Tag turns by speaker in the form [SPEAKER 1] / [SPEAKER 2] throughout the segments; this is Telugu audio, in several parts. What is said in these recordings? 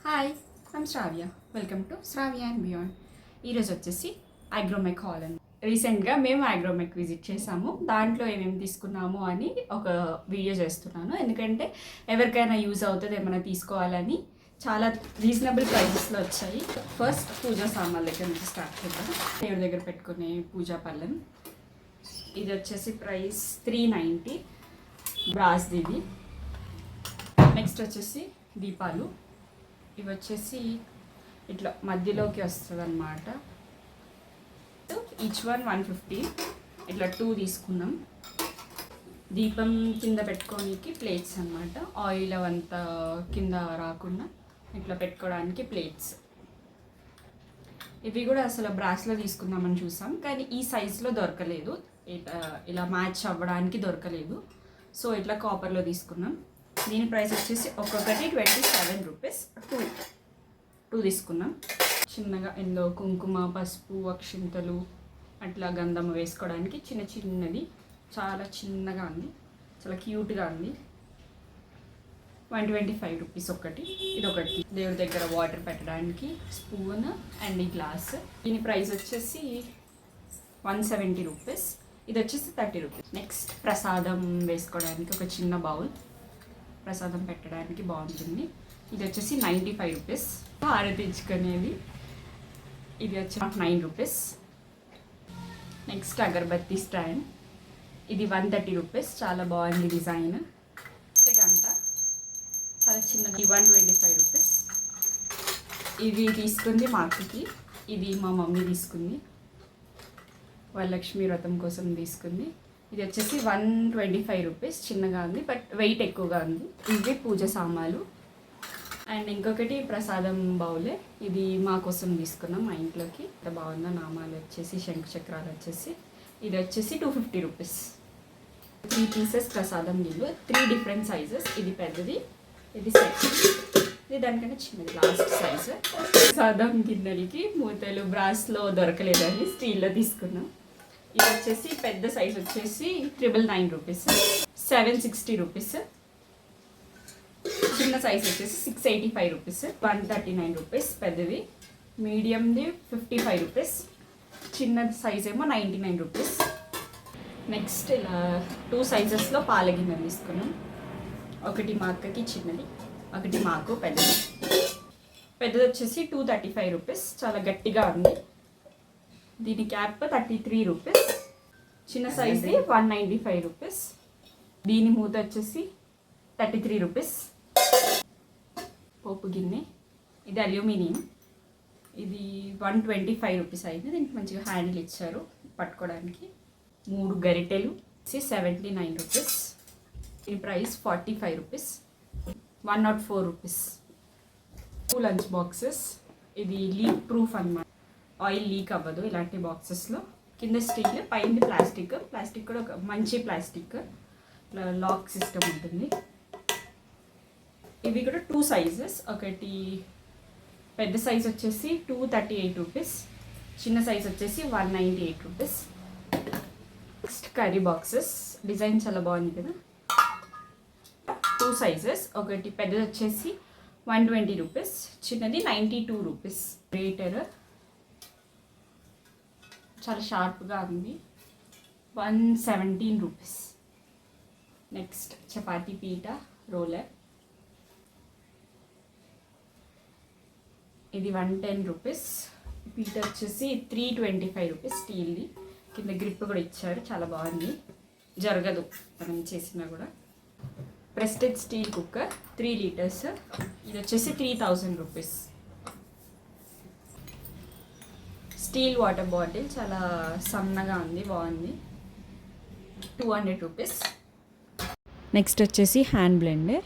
[SPEAKER 1] Hi, I'm Sravya. Welcome to Sravya and beyond. ఈరోజు వచ్చేసి ఐగ్రోమెక్ హాల్ అని రీసెంట్గా మేము ఐగ్రోమెక్ విజిట్ చేసాము. దాంట్లో ఏమేమి తీసుకున్నాము అని ఒక వీడియో చేస్తున్నాను. ఎందుకంటే ఎవరికైనా యూజ్ అవుతుంది, ఏమైనా తీసుకోవాలని. చాలా రీజనబుల్ ప్రైజెస్లో వచ్చాయి. ఫస్ట్ పూజా సామాన్ల దగ్గర నుంచి స్టార్ట్ చేద్దాం. దేవుడి దగ్గర పెట్టుకునే పూజా పళ్ళెం. ఇది వచ్చేసి ప్రైస్ 390 బ్రాస్ది. ఇది నెక్స్ట్ వచ్చేసి దీపాలు. ఇవి వచ్చేసి ఇట్లా మధ్యలోకి వస్తుంది అన్నమాట. Each one 150. ఇట్లా 2 తీసుకున్నాం. దీపం కింద పెట్టుకోనికి ప్లేట్స్ అన్నమాట. ఆయిల్ అవంతా కింద రాకుండా ఇట్లా పెట్టుకోవడానికి ప్లేట్స్. ఇవి కూడా అసలు బ్రాస్లో తీసుకుందామని చూసాం, కానీ ఈ సైజులో దొరకలేదు. ఇలా మ్యాచ్ అవ్వడానికి దొరకలేదు. సో ఇట్లా కాపర్లో తీసుకున్నాం. దీని ప్రైస్ వచ్చేసి ఒక్కొక్కటి 27 రూపీస్. 2 తీసుకున్నాం. చిన్నగా ఇందులో కుంకుమ, పసుపు, అక్షింతలు, అట్లా గంధం వేసుకోవడానికి చిన్నది. చాలా చిన్నగా ఉంది, చాలా క్యూట్గా ఉంది. 125 రూపీస్ ఒకటి. ఇది ఒకటి. దేవుడి దగ్గర వాటర్ పెట్టడానికి స్పూన్ అండ్ ఈ గ్లాస్. దీని ప్రైస్ వచ్చేసి 170 రూపీస్. ఇది వచ్చేసి 30 రూపీస్. నెక్స్ట్ ప్రసాదం వేసుకోవడానికి ఒక చిన్న బౌల్, ప్రసాదం పెట్టడానికి బాగుంటుంది. ఇది వచ్చేసి 95 రూపీస్. హారతి ఇచ్చుకునేది. ఇది వచ్చి 9 రూపీస్. నెక్స్ట్ అగరబత్తి స్టాండ్. ఇది 130 రూపీస్. చాలా బాగుంది డిజైన్. గంట చాలా చిన్నగా. 125 రూపీస్. ఇది తీసుకుంది మా అక్కకి. ఇది మా మమ్మీ తీసుకుంది, వరలక్ష్మి వ్రతం కోసం తీసుకుంది. ఇది వచ్చేసి 125 రూపీస్. చిన్నగా ఉంది, బట్ వెయిట్ ఎక్కువగా ఉంది. ఇవి పూజ సామాన్లు. అండ్ ఇంకొకటి ప్రసాదం బౌలే. ఇది మా కోసం తీసుకున్నాం మా ఇంట్లోకి. ఎంత బాగుందో. నామాలు వచ్చేసి శంఖ చక్రాలు వచ్చేసి. ఇది వచ్చేసి 250 రూపీస్. 3 పీసెస్ ప్రసాదం గిన్నెలు. 3 డిఫరెంట్ సైజెస్. ఇది పెద్దది, ఇది సెట్, ఇది దానికన్నా చిన్నది లాస్ట్ సైజ్. ప్రసాదం గిన్నెలకి మూతలు బ్రాస్లో దొరకలేదని స్టీల్లో తీసుకున్నాం. ఇది వచ్చేసి పెద్ద సైజ్ వచ్చేసి 999 రూపీస్. 760 రూపీస్. చిన్న సైజ్ వచ్చేసి 685 రూపీస్. 139 రూపీస్ పెద్దది. మీడియంది 55 రూపీస్. చిన్న సైజ్ ఏమో 99 రూపీస్. నెక్స్ట్ ఇలా 2 సైజెస్లో పాల గిన్నెలు తీసుకున్నాం. ఒకటి మా అక్కకి చిన్నది, ఒకటి మాకు పెద్దది. పెద్దది వచ్చేసి 235 రూపీస్. చాలా గట్టిగా ఉంది. దీని క్యాప్ 33 రూపీస్. చిన్న సైజ్ది 195 రూపీస్. దీని మూత వచ్చేసి 33 రూపీస్. పోపు గిన్నె. ఇది అల్యూమినియం. ఇది 125 రూపీస్ అయింది. దీనికి మంచిగా హ్యాండిల్ ఇచ్చారు పట్టుకోవడానికి. 3 గరిటెలు 79 రూపీస్. దీని price 45 rupees. 104 rupees. 2 lunch boxes. ఇది లీక్ ప్రూఫ్ అన్నమాట. ఆయిల్ లీక్ అవ్వదు ఇలాంటి బాక్సెస్లో. కింద స్టీల్, పైన ప్లాస్టిక్. ప్లాస్టిక్ కూడా ఒక మంచి ప్లాస్టిక్. లాక్ సిస్టమ్ ఉంటుంది. ఇవి కూడా 2 సైజెస్. ఒకటి పెద్ద సైజ్ వచ్చేసి 238 రూపీస్. చిన్న సైజ్ వచ్చేసి 198 rupees. Next curry boxes. Design చాలా బాగుంది కదా. 2 సైజెస్. ఒకటి పెద్దది వచ్చేసి 120 రూపీస్. చిన్నది 92 రూపీస్. గ్రేటర్ చాలా షార్ప్గా ఉంది. 117 రూపీస్. నెక్స్ట్ చపాతీ పీట రోలర్. ఇది 110 రూపీస్. పీట వచ్చేసి 325 రూపీస్. స్టీల్ది. కింద గ్రిప్ కూడా ఇచ్చారు. చాలా బాగుంది, జరగదు మనం చేసినా కూడా. Prestige steel cooker 3 litres. ఇది వచ్చేసి 3000 రూపీస్. స్టీల్ వాటర్ బాటిల్ చాలా సన్నగా ఉంది, బాగుంది. 200 రూపీస్. నెక్స్ట్ వచ్చేసి హ్యాండ్ బ్లెండర్.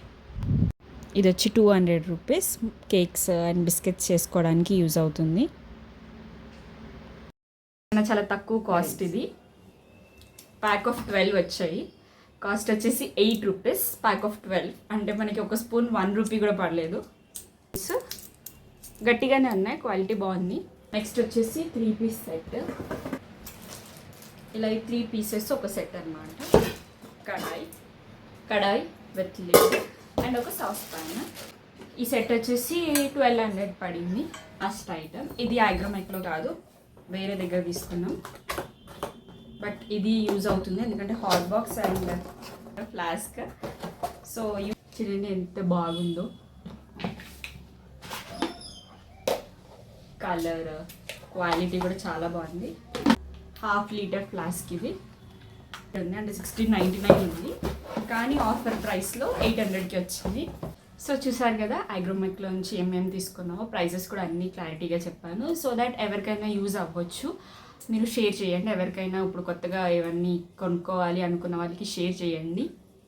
[SPEAKER 1] ఇది వచ్చి 200 రూపీస్. కేక్స్ అండ్ బిస్కెట్స్ చేసుకోవడానికి యూజ్ అవుతుంది. చాలా తక్కువ కాస్ట్. ఇది ప్యాక్ ఆఫ్ 12 వచ్చాయి. కాస్ట్ వచ్చేసి 8 రూపీస్. ప్యాక్ ఆఫ్ 12 అంటే మనకి ఒక స్పూన్ 1 రూపీ కూడా పడలేదు. గట్టిగానే ఉన్నాయి, క్వాలిటీ బాగుంది. నెక్స్ట్ వచ్చేసి 3 పీస్ సెట్. ఇలా 3 పీసెస్ ఒక సెట్ అన్నమాట. కడాయి విత్ లిడ్ అండ్ ఒక సాస్ పాన్. ఈ సెట్ వచ్చేసి 1200 పడింది. ఫస్ట్ ఐటమ్ ఇది ఐగ్రోమెక్లో కాదు, వేరే దగ్గర తీసుకున్నాం. బట్ ఇది యూజ్ అవుతుంది ఎందుకంటే hot box and flask. So చూడండి ఎంత బాగుందో, కలర్ క్వాలిటీ కూడా చాలా బాగుంది. 1/2 లీటర్ ఫ్లాస్క్ ఇది అంటే 1699 ఉంది, కానీ ఆఫర్ ప్రైస్లో 800కి వచ్చింది. సో చూసారు కదా ఐగ్రోమెక్లో నుంచి ఏమేమి తీసుకున్నామో, ప్రైజెస్ కూడా అన్నీ క్లారిటీగా చెప్పాను. సో దట్ ఎవరికైనా యూజ్ అవ్వచ్చు. మీరు షేర్ చేయండి, ఎవరికైనా ఇప్పుడు కొత్తగా ఇవన్నీ కొనుక్కోవాలి అనుకున్న వాళ్ళకి షేర్ చేయండి.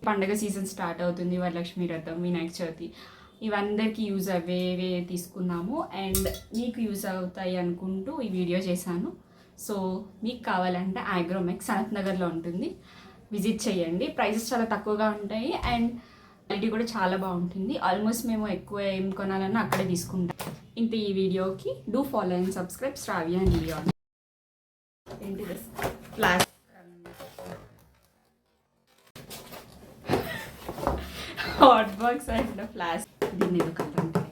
[SPEAKER 1] పండగ సీజన్ స్టార్ట్ అవుతుంది, వరలక్ష్మి వ్రతం, వినాయక చవితి, ఇవందరికీ యూజ్ అవ్వేవే తీసుకున్నాము. అండ్ మీకు యూజ్ అవుతాయి అనుకుంటూ ఈ వీడియో చేశాను. సో మీకు కావాలంటే ఐగ్రోమెక్ సనత్ నగర్లో ఉంటుంది, విజిట్ చేయండి. ప్రైసెస్ చాలా తక్కువగా ఉంటాయి అండ్ క్వాలిటీ కూడా చాలా బాగుంటుంది. ఆల్మోస్ట్ మేము ఎక్కువ ఏం కొనాలన్నా అక్కడే తీసుకుంటాం. ఇంత ఈ వీడియోకి do follow and subscribe Shravya and Lian. ఏంటి flash hot box and flash. దీన్ని ఏదో కలర్ అంటారు,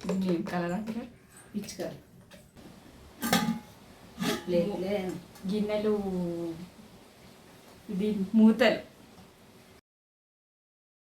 [SPEAKER 1] దీన్ని ఏం కలర్ అంటారు?
[SPEAKER 2] Peach colour.
[SPEAKER 1] గిన్నెలు, ఇది మూతలు.